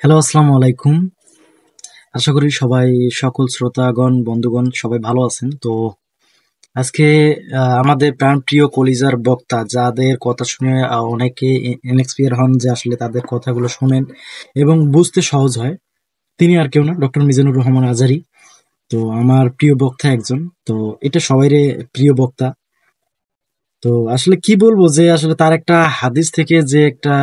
Hello, আসসালামু আলাইকুম। আশা করি সবাই, সকল শ্রোতাগণ, বন্ধুগণ সবাই ভালো আছেন। তো আজকে আমাদের প্রাণপ্রিয় কলিজার বক্তা, যাদের কথা শুনে অনেকে ইনস্পায়ার হন, যে আসলে তাদের কথাগুলো শোনেন এবং বুঝতে সহজ হয়, তিনি আর কেউ না, ডক্টর মিজানুর রহমান আজারি। তো আমার প্রিয় বক্তা একজন। তো এটা সবাইরে প্রিয় বক্তা। তো আসলে কি বলবো, যে আসলে তার একটা হাদিস থেকে যে একটা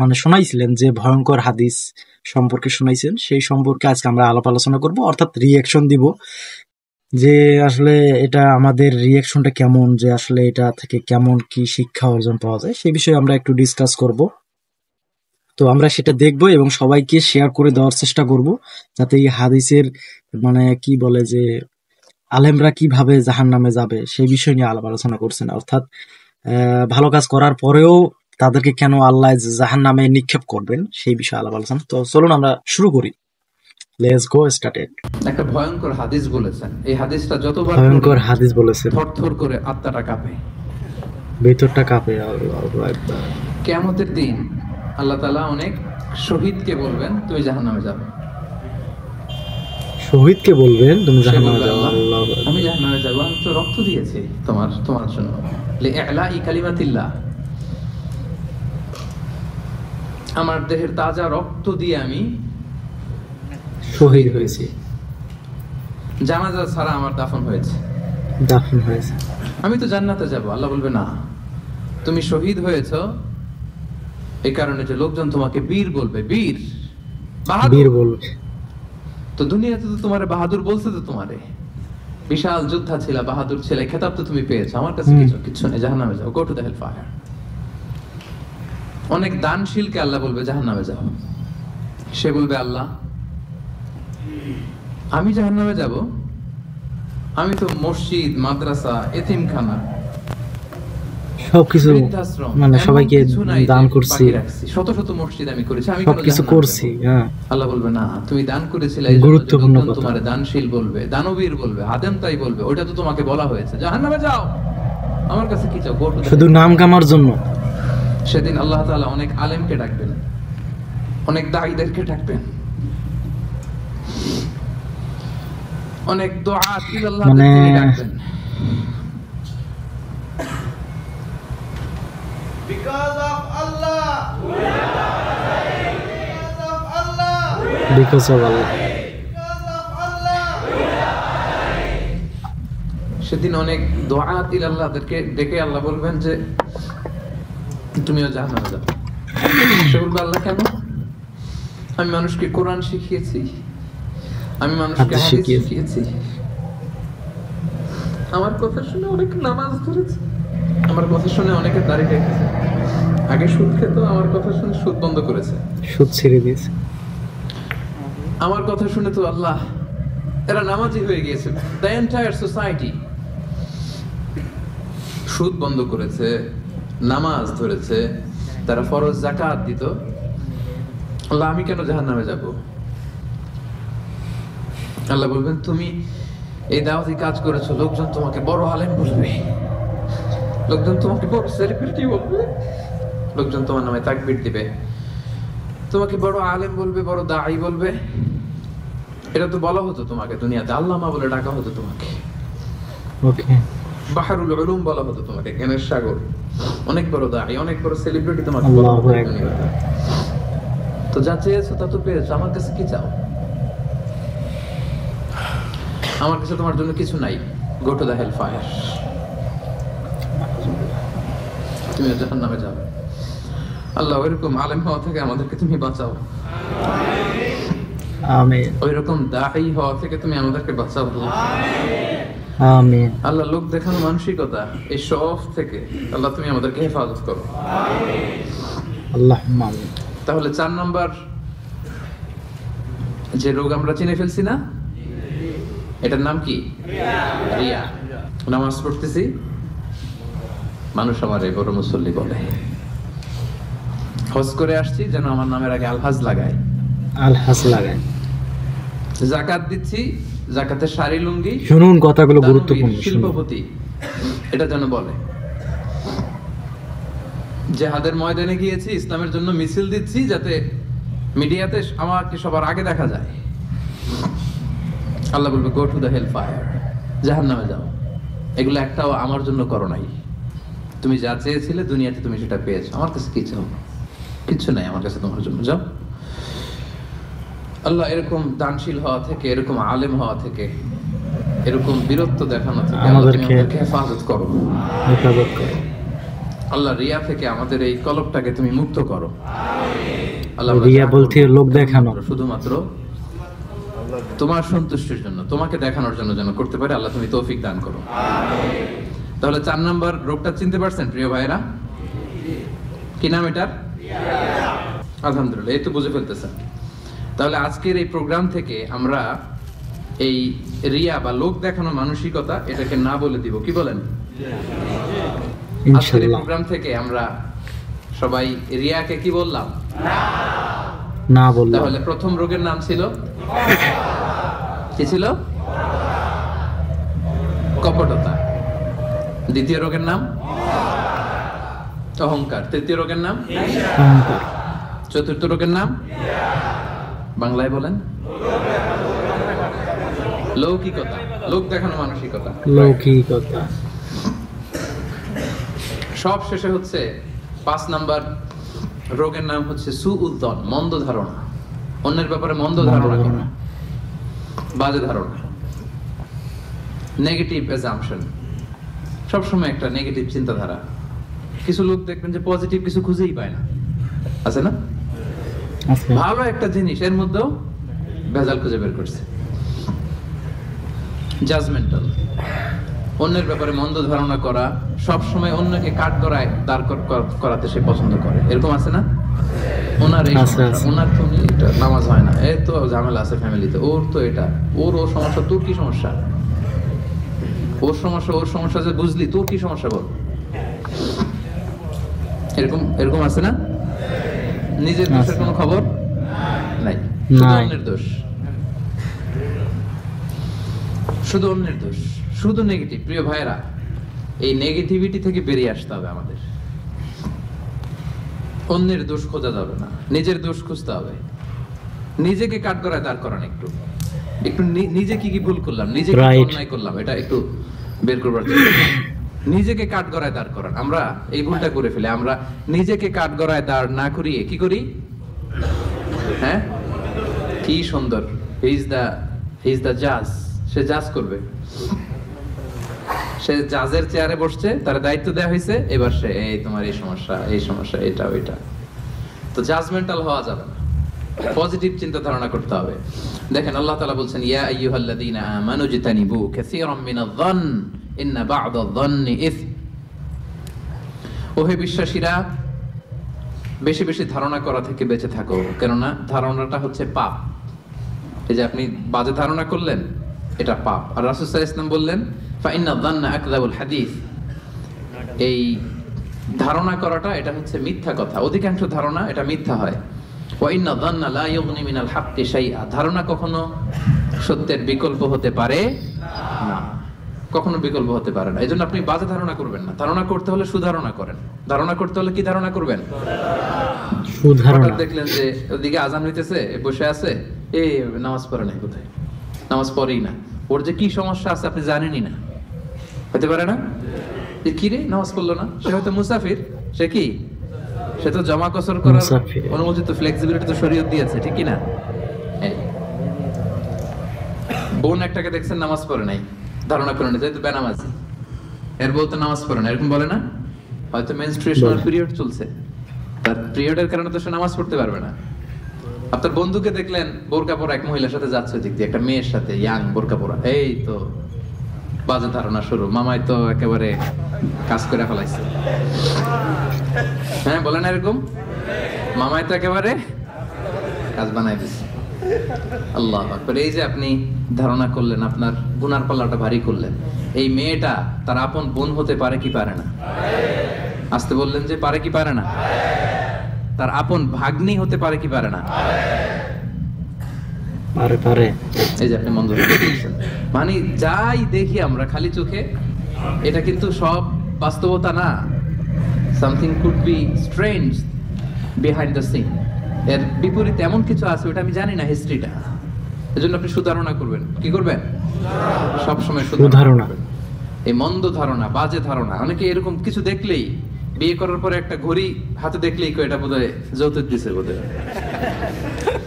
মানে শোনাইছিলেন, যে ভয়ঙ্কর হাদিস সম্পর্কে শোনাইছেন, সেই সম্পর্কে আজকে আমরা আলাপ আলোচনা করব, অর্থাৎ রিয়াকশন দিব, যে আসলে এটা আমাদের রিয়াকশনটা কেমন, যে আসলে এটা থেকে কেমন কি শিক্ষা অর্জন পাওয়া যায়, সেই বিষয়ে আমরা একটু ডিসকাস করব। তো আমরা সেটা দেখব এবং সবাইকে শেয়ার করে দেওয়ার চেষ্টা করব, যাতে এই হাদিসের মানে কি বলে যে আলেমরা কিভাবে জাহান্নামে যাবে সেই বিষয় নিয়ে আলাপ আলোচনা করছেন, অর্থাৎ ভালো কাজ করার পরেও তাদেরকে কেন আল্লাহ জাহান্নামে নিক্ষেপ করবেন সেই বিষয়ে আলাপ আলোচনা। তো চলুন আমরা শুরু করি। Let's go started. একটা ভয়ঙ্কর হাদিস বলেছেন, এই হাদিসটা যতবার ভয়ঙ্কর হাদিস বলেছেন, থরথর করে আত্মাটা কাঁপে, ভেতরটা কাঁপে। আল্লাহু আকবার। কিয়ামতের দিন আল্লাহ তাআলা অনেক শহীদকে বলবেন তুমি জাহান্নামে যাবে। শহীদকে বলবেন তুমি সে জাহান্নামে বলবে, যাও। আল্লাহ আল্লাহু আমি আকবার। জাহান্নামে যাব, আমি তো রক্ত দিয়েছি তোমার জন্য, লিইলাই কালিমাতিল্লাহ, আমার দেহের তাজা রক্ত দিয়ে আমি শহীদ হয়েছি, জানাজা ছাড়া আমার দাফন হয়েছে, দাফন হয়েছে। আমি তো জান্নাতে যাব। আল্লাহ বলবে না, তুমি শহীদ হয়েছ এই কারণে যে লোকজন তোমাকে বীর বলবে, বীর বাহাদুর। বীর বলবে। তো দুনিয়াতে তো তোমারে বাহাদুর বলছে, তো তোমারে বিশাল যোদ্ধা ছিল, বাহাদুর ছিল, খেতাব তো তুমি পেয়েছো। আমার কাছে কিছু নেই, জাহান্নামে যাও, go to the hell fire. অনেক দানশীলকে আল্লাহ বলবে জাহান্নামে যাও। সে বলবে, আল্লাহ আমি জাহান্নামে যাব, আমি তো মসজিদ, মাদ্রাসা, এতিমখানা, সবকিছু বৃদ্ধাশ্রম, মানে এমন সবাইকে কিছু নাই দান যে করছি, বাকি রাখছি, শত শত মসজিদ আমি করেছি, আমি কেন সবকিছু জাহান্নামে করছি। যাব? হ্যাঁ, আল্লাহ বলবে না, তুমি দান করেছিলে এই জন্য যে গুরুত্বপূর্ণ লোকজন কথা। তোমারে দানশীল বলবে, দানবীর বলবে, আদেম তাই বলবে, ওটা তো তোমাকে বলা হয়েছে, জাহান্নামে যাও, আমার কাছে কি চাও? গো টু দ্য শুধু নাম কামার জন্য। সেদিন আল্লাহ তাআলা অনেক আলেমকে ডাকবেন, অনেক দাঈদেরকে ডাকবেন, অনেক দুআত ইলাল্লাহকে তিনি ডাকবেন। Because of Allah. Because of Allah. Because of Allah. Because of Allah. সেদিন অনেক দুআত ইলাল্লাহদেরকে ডেকে আল্লাহ বলবেন যে তুমিও জাহান্নামে যাও। সে বলবে, আল্লাহ কেন? আমি মানুষকে কোরআন শিখিয়েছি, আমি মানুষকে হাদিস হাদিস শিখিয়েছি। শিখিয়েছি, আমার কথা শুনে অনেক নামাজ ধরেছে, আমার কথা শুনে অনেকে দাড়ি রেখেছে, আগে সুদ খেত, আমার কথা শুনে সুদ বন্ধ করেছে, সুদ ছেড়ে দিয়েছে। আমার কথা শুনে তো আল্লাহ এরা নামাজি হয়ে গিয়েছে। দ্য এন্টায়ার সোসাইটি সুদ বন্ধ করেছে, নামাজ ধরেছে, তারা ফরজ যাকাত দিত। আল্লাহ আমি কেন জাহান্নামে যাব? আল্লাহ বলবেন, তুমি এই দাওয়াতি কাজ করেছো, লোকজন তোমাকে বড় আলেম বলবে, লোকজন তোমাকে বড় সেলিব্রিটি বলবে, লোকজন তোমার নামে তাকবীর দিবে, তোমাকে বড় আলেম বলবে, বড় দাঈ বলবে। এটা তো বলা হতো তোমাকে দুনিয়াতে, আল্লামা বলে ডাকা হতো তোমাকে, ওকে, বাহরুল উলুম বলা হতো তোমাকে, জ্ঞানের সাগর, অনেক বড় দাঈ, অনেক বড় সেলিব্রিটি তোমাকে বলা আল্লাহু হতো আকবার। দুনিয়াতে। তো যা চেয়েছো তা তো পেয়েছো, আমার কাছে কি চাও? আমার কাছে তোমার জন্য কিছু নাই, go to the hell fire, তুমি জাহান্নামে যাবে। আল্লাহ ওইরকম আলেম হওয়া থেকে আমাদেরকে তুমি বাঁচাও, আমিন, ওইরকম দাঈ হওয়া থেকে তুমি আমাদেরকে বাঁচাও আল্লাহ। আমিন। আল্লাহ লোক দেখানো মানসিকতা, এই সব থেকে আল্লাহ তুমি আমাদেরকে হেফাজত করো। আল্লাহুম্মা আমিন। তাহলে 4 নম্বর যে রোগ আমরা চিনে ফেলছি না, এটার নাম কি? রিয়া। নামাজ পড়তেছি, মানুষ আমার এই বড় মুসল্লি বলে, হজ করে আসছি যেন আমার নামের আগে আলহাজ লাগায়, আলহাজ লাগায়। যাকাত দিচ্ছি, যাকাতের শাড়ি লুঙ্গি, শুনুন কথাগুলো দানবীর, গুরুত্বপূর্ণ। শুনুন। শিল্পপতি, এটা যেন বলে। জেহাদের ময়দানে গিয়েছি, ইসলামের জন্য মিছিল দিচ্ছি, যাতে মিডিয়াতে আমাকে সবার আগে দেখা যায়, আল্লাহ বলবে go to the hell fire, জাহান্নামে যাও। এগুলো একটাও আমার জন্য করো নাই। তুমি যা চেয়েছিলে দুনিয়াতে তুমি সেটা পেয়েছো, আমার কাছে কি চাও? কিচ্ছু নাই আমার কাছে তোমার জন্য, যাও। আল্লাহ এরকম দানশীল হওয়া থেকে, এরকম আলেম হওয়া থেকে, এরকম বীরত্ব দেখানো থেকে আল্লাহ তুমি আমাদেরকে হেফাজত করো। আল্লাহ রিয়া থেকে আমাদের এই কলবটাকে তুমি মুক্ত করো। আল্লাহ রিয়া বলতে লোক দেখানো, শুধুমাত্র তোমার সন্তুষ্টির জন্য, তোমাকে দেখানোর জন্য যেন করতে পারে। আল্লাহ তুমি তৌফিক দান করো। তাহলে 4 নাম্বার রোগটা চিনতে পারছেন প্রিয় ভাইরা? কি নাম এটার? আলহামদুলিল্লাহ, এই তো বুঝে ফেলতেছেন। তাহলে আজকের এই প্রোগ্রাম থেকে আমরা এই রিয়া বা লোক দেখানো মানসিকতা, এটাকে না বলে দিব। কি বলেন? আজকের এই প্রোগ্রাম থেকে আমরা সবাই রিয়াকে কি বললাম? না বললাম। তাহলে প্রথম রোগের নাম ছিল কি ছিল? কপটতা। দ্বিতীয় রোগের নাম অহংকার। তৃতীয় রোগের নাম অহংকার। চতুর্থ রোগের নাম বাংলায় বলেন? লৌকিকতা, লোক দেখানো মানসিকতা, লৌকিকতা। সব শেষে হচ্ছে 5 নাম্বার রোগের নাম হচ্ছে সুউদ্দন, মন্দ ধারণা। অন্যের ব্যাপারে মন্দ ধারণা করা, বাজে ধারণা, নেগেটিভ অ্যাজাম্পশন। সবসময় একটা নেগেটিভ চিন্তাধারা। কিছু লোক দেখবেন যে পজিটিভ কিছু খুঁজেই পায় না, আছে না? ভালো একটা জিনিস এর মধ্যেও ভেজাল খুঁজে বের করছে। জাজমেন্টাল, অন্যের ব্যাপারে মন্দ ধারণা করা, সব সময় অন্যকে কাঠগড়ায় দাঁড় করাতে সে পছন্দ করে। এরকম আছে না? ওনার এই সমস্যা, ওনার তো এটা নামাজ হয় না, এর তো ঝামেলা আছে ফ্যামিলিতে, ওর তো এটা, ওর সমস্যা, তোর কি সমস্যা? ওর সমস্যা যে বুঝলি, তোর কি সমস্যা বল? এরকম এরকম আছে না? নিজের দোষের কোনো খবর নাই, শুধু অন্যের দোষ, শুধু অন্যের দোষ, শুধু নেগেটিভ। প্রিয় ভাইরা, এই নেগেটিভিটি থেকে বেরিয়ে আসতে হবে আমাদের। অন্যের দোষ খোঁজা যাবে না, নিজের দোষ খুঁজতে হবে। নিজেকে কাঠগড়ায় দাঁড় করান, একটু একটু নিজে কি কি ভুল করলাম, নিজে কি অন্যায় করলাম, এটা একটু বের করবার চেষ্টা করুন। নিজেকে কাঠগড়ায় দাঁড় করান। আমরা এই ভুলটা করে ফেলি, আমরা নিজেকে কাঠগড়ায় দাঁড় না করিয়ে কি করি? হ্যাঁ, কি সুন্দর, হি ইজ দ্য জাজ, সে জাজ করবে, সে জাজের চেয়ারে বসছে, তার দায়িত্ব দেওয়া হয়েছে, এবার সে এই তোমার এই সমস্যা, এই সমস্যা, এটা ওইটা। তো জাজমেন্টাল হওয়া যাবে না, পজিটিভ চিন্তা ধারণা করতে হবে। দেখেন আল্লাহ তাআলা বলছেন, ইয়া আইয়ুহাল্লাযীনা আমানু জিতানিবু কাসীরাম মিনায-যন্ন ইন্না বা'দায-যন্নি ইসম। ওহে বিশ্বাসীরা, বেশি বেশি ধারণা করা থেকে বেঁচে থাকো, কেননা ধারণাটা হচ্ছে পাপ। এই যে আপনি বাজে ধারণা করলেন, এটা পাপ। আর রাসূল সাল্লাল্লাহু আলাইহি ওয়াসাল্লাম বললেন, ফাইন্নায-যন্না আকযাবুল হাদীস। এই ধারণা করাটা এটা হচ্ছে মিথ্যা কথা, অধিকাংশ ধারণা এটা মিথ্যা হয়। ওয়া ইন্নায-যন্না লা ইউগনি মিনাল হাক্কি শাইআ। ধারণা কখনো সত্যের বিকল্প হতে পারে না, কখনো বিকল্প হতে পারে না। এজন্য আপনি বাজে ধারণা করবেন না। ধারণা করতে হলে সুধারণা করেন। ধারণা করতে হলে কি ধারণা করবেন? সুধারণা। দেখলেন যে ওদিকে আজান হইতেছে, বসে আছে, এই নামাজ পড়ে নাই, কোথায় নামাজ পড়েই না, ওর যে কি সমস্যা আছে আপনি জানেনই না, হতে পারে না? যে কি রে নামাজ পড়লো না, সে হয়তো মুসাফির, সে কি, সে তো জমা কসর করার অনুমতি, তো ফ্লেক্সিবিলিটি তো শরীয়ত দিয়েছে, ঠিক কি না? বোন একটাকে দেখছেন নামাজ পড়ে নাই, ধারণা করেন যেহেতু বেনামাজি, এর বলতে নামাজ পড়ে না, এরকম বলে না? হয়তো মেনস্ট্রুয়েশনাল পিরিয়ড চলছে, তার পিরিয়ডের কারণে তো সে নামাজ পড়তে পারবে না। আপনার বন্ধুকে দেখলেন বোরকা পরা এক মহিলার সাথে যাচ্ছে, দিক দিয়ে একটা মেয়ের সাথে, ইয়াং বোরকা পরা, এই তো বাজে ধারণা শুরু, মামাই তো একেবারে কাজ করে ফেলাইছে। হ্যাঁ বলেন এরকম, মামাই তো একেবারে কাজ বানাই দিচ্ছে। আল্লাহু আকবার। এই যে আপনি ধারণা করলেন, আপনার গুনার পাল্লাটা ভারী করলেন। এই মেয়েটা তার আপন বোন হতে পারে কি পারে না? আসতে বললেন যে পারে কি পারে না? তার আপন ভাগ্নি হতে পারে কি পারে না? পারে পারে। এই যে আপনি মন্দ দেখছেন, মানে যাই দেখি আমরা খালি চোখে, এটা কিন্তু সব বাস্তবতা না। Something could be strange behind the scene. এর বিপরীতে এমন কিছু আছে ওটা আমি জানি না হিস্ট্রিটা, এজন্য আপনি সুধারণা করবেন। কি করবেন? সবসময় সুধারণা সুধারণা। করবেন। এই মন্দ ধারণা, বাজে ধারণা, অনেকে এরকম কিছু দেখলেই, বিয়ে করার পরে একটা ঘড়ি হাতে দেখলেই কয় এটা বোধহয় যৌতুক দিছে বোধহয়।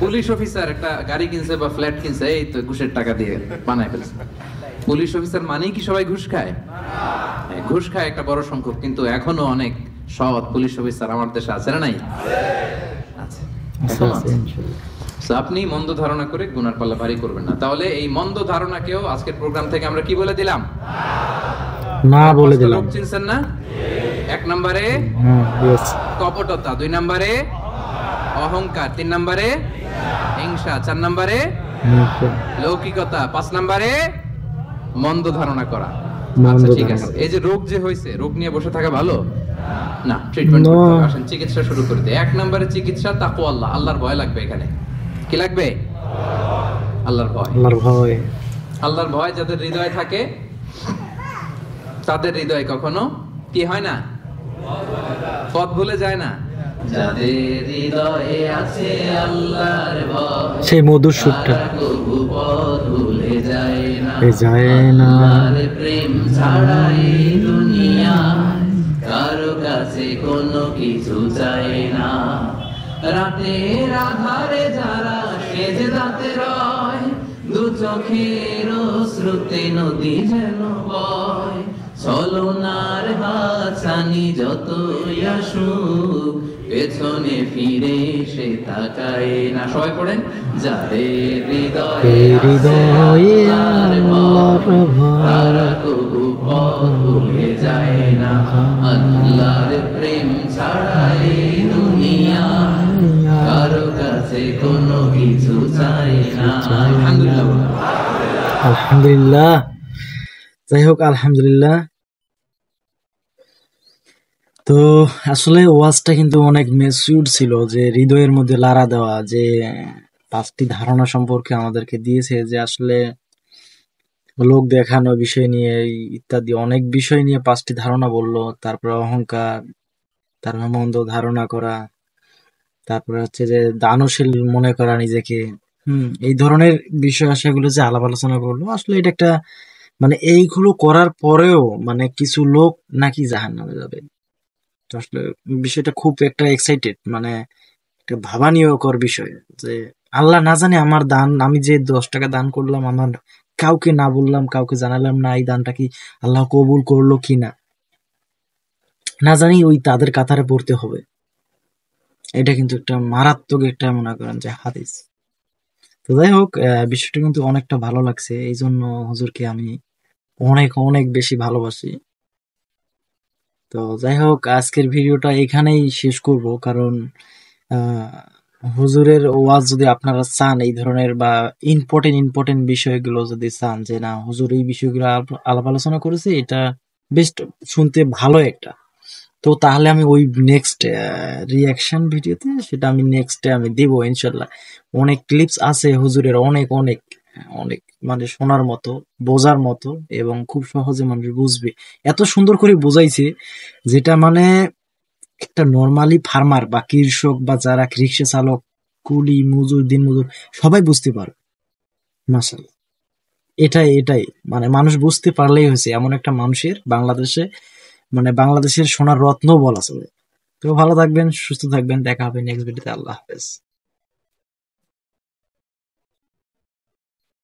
পুলিশ অফিসার একটা গাড়ি কিনছে বা ফ্ল্যাট কিনছে, এই তো ঘুষের টাকা দিয়ে বানায় ফেলছে। পুলিশ অফিসার মানেই কি সবাই ঘুষ খায়? হ্যাঁ, ঘুষ খায় একটা বড় সংখ্যক, কিন্তু এখনো অনেক সৎ পুলিশ অফিসার আমার দেশে আছে না নাই? আছে, এখনো আছে। So, আপনি মন্দ ধারণা করে গুনার পাল্লা ভারী করবেন না। তাহলে এই মন্দ ধারণাকেও আজকের প্রোগ্রাম থেকে আমরা কি বলে দিলাম? না বলে পাঁচটা দিলাম। লোক চিনছেন না? 1 নম্বরে Yes. কপটতা, 2 নম্বরে অহংকার, 3 নম্বরে হিংসা, 4 নম্বরে লৌকিকতা, 5 নম্বরে মন্দ ধারণা করা। মন্দ আচ্ছা ঠিক আছে, ধারণা। এই যে রোগ যে হয়েছে, রোগ নিয়ে বসে থাকা ভালো না, ট্রিটমেন্ট No. করতে হবে। আসেন চিকিৎসা শুরু করে দিই। 1 নম্বরে চিকিৎসা তাকওয়া আল্লাহ, আল্লাহর ভয় লাগবে এখানে। কি লাগবে? আল্লাহর ভয়। আল্লাহর ভয়। আল্লাহর ভয় যাদের হৃদয়ে থাকে, তাদের হৃদয় কখনো কি হয় না? পথ ভুলে যায় না। যাদের হৃদয়ে আছে আল্লাহর ভয়, সেই মধুর সুরটা তারা কভু পথ ভুলে যায় না। যায় না। আল্লাহর প্রেম ছাড়া এই দুনিয়ায় কারো কাছে কোনো কিছু চায় না। রাতের আধারে যারা সেজদাতে রয়, দু চোখের শ্রুতে নদী যেন বয়। ছলনার হাতছানি যতই আসুক, পেছনে ফিরে সে তাকায় না। সবাই পড়েন, যাদের হৃদয়ে হৃদয়ে আল্লাহর ভয়, তারা কভু পথ ভুলে যায় না। আল্লাহর প্রেম ছাড়া এই দুনিয়ায় কারো কাছে কোনো কিছু চাই না। আলহামদুলিল্লাহ। আলহামদুলিল্লাহ। যাই হোক, আলহামদুলিল্লাহ। তো আসলে ওয়াজটা কিন্তু অনেক ম্যাচিউর ছিল, যে হৃদয়ের মধ্যে লাড়া দেওয়া, যে 5টি ধারণা সম্পর্কে আমাদেরকে দিয়েছে, যে আসলে লোক দেখানো বিষয় নিয়ে ইত্যাদি অনেক বিষয় নিয়ে 5টি ধারণা বললো। তারপরে অহংকার, তারপরে মন্দ ধারণা করা, তারপরে হচ্ছে যে দানশীল মনে করা নিজেকে, এই ধরনের বিষয় আশাগুলো যে আলাপ আলোচনা করলো, আসলে এটা একটা মানে এইগুলো করার পরেও মানে কিছু লোক নাকি জাহান্নামে যাবে। তো আসলে বিষয়টা খুব একটা এক্সাইটেড, মানে একটা ভাবানীয়কর বিষয়, যে আল্লাহ না জানে আমার দান, আমি যে 10 টাকা দান করলাম, আমার কাউকে না বললাম, কাউকে জানালাম না, এই দানটা কি আল্লাহ কবুল করলো কিনা না জানি, ওই তাদের কাতারে পড়তে হবে। এটা কিন্তু একটা মারাত্মক একটা মনে করেন যে হাদিস। তো যাই হোক, বিষয়টা কিন্তু অনেকটা ভালো লাগছে, এই জন্য হুজুরকে আমি অনেক অনেক বেশি ভালোবাসি। তো যাই হোক, আজকের ভিডিওটা এখানেই শেষ করব, কারণ হুজুরের ওয়াজ যদি আপনারা চান, এই ধরনের বা ইম্পর্টেন্ট বিষয়গুলো যদি চান, যে না হুজুর এই বিষয়গুলো আলাপ আলোচনা করেছে, এটা বেশ শুনতে ভালো একটা, তো তাহলে আমি ওই নেক্সট রিয়াকশন ভিডিওতে সেটা আমি নেক্সটে আমি দিব ইনশাল্লাহ। অনেক ক্লিপস আছে হুজুরের, অনেক অনেক অনেক মানে শোনার মতো, বোঝার মতো, এবং খুব সহজে মানুষ বুঝবে। এত সুন্দর করে বোঝাইছে, যেটা মানে একটা নর্মালি ফার্মার বা কৃষক বা যারা রিক্সা চালক, কুলি মজুর, দিন মজুর, সবাই বুঝতে পারে। মাশাআল্লাহ, এটাই মানে মানুষ বুঝতে পারলেই হয়েছে, এমন একটা মানুষের বাংলাদেশে, মানে বাংলাদেশের সোনার রত্ন বলা চলে। তো ভালো থাকবেন, সুস্থ থাকবেন, দেখা হবে নেক্সট ভিডিওতে। আল্লাহ হাফেজ।